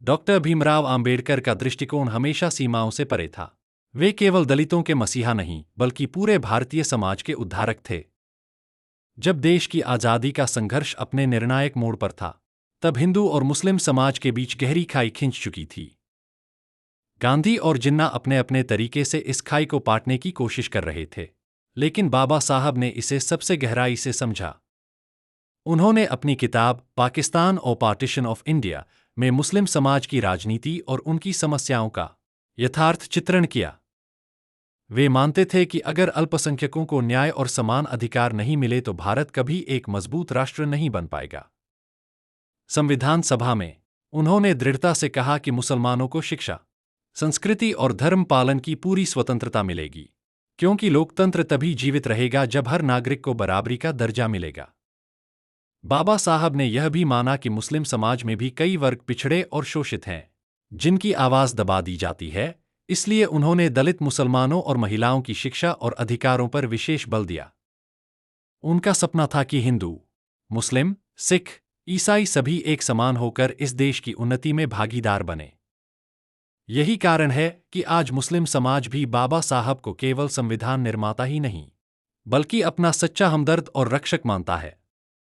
Doctor Bhimrao Ambedkar का दृष्टिकोण हमेशा सीमाओं से परे था। वे केवल दलितों के मसीहा नहीं, बल्कि पूरे भारतीय समाज के उद्धारक थे। जब देश की आज़ादी का संघर्ष अपने निर्णायक मोड़ पर था, तब हिंदू और मुस्लिम समाज के बीच गहरी खाई खिंच चुकी थी। गांधी और जिन्ना अपने अपने तरीके से इस खाई को पाटने की कोशिश कर रहे थे, लेकिन बाबा साहब ने इसे सबसे गहराई से समझा। उन्होंने अपनी किताब पाकिस्तान और पार्टीशन ऑफ इंडिया में मुस्लिम समाज की राजनीति और उनकी समस्याओं का यथार्थ चित्रण किया। वे मानते थे कि अगर अल्पसंख्यकों को न्याय और समान अधिकार नहीं मिले तो भारत कभी एक मजबूत राष्ट्र नहीं बन पाएगा। संविधान सभा में उन्होंने दृढ़ता से कहा कि मुसलमानों को शिक्षा, संस्कृति और धर्म पालन की पूरी स्वतंत्रता मिलेगी, क्योंकि लोकतंत्र तभी जीवित रहेगा जब हर नागरिक को बराबरी का दर्जा मिलेगा। बाबा साहब ने यह भी माना कि मुस्लिम समाज में भी कई वर्ग पिछड़े और शोषित हैं, जिनकी आवाज दबा दी जाती है। इसलिए उन्होंने दलित, मुसलमानों और महिलाओं की शिक्षा और अधिकारों पर विशेष बल दिया। उनका सपना था कि हिंदू, मुस्लिम, सिख, ईसाई सभी एक समान होकर इस देश की उन्नति में भागीदार बने। यही कारण है कि आज मुस्लिम समाज भी बाबा साहब को केवल संविधान निर्माता ही नहीं, बल्कि अपना सच्चा हमदर्द और रक्षक मानता है।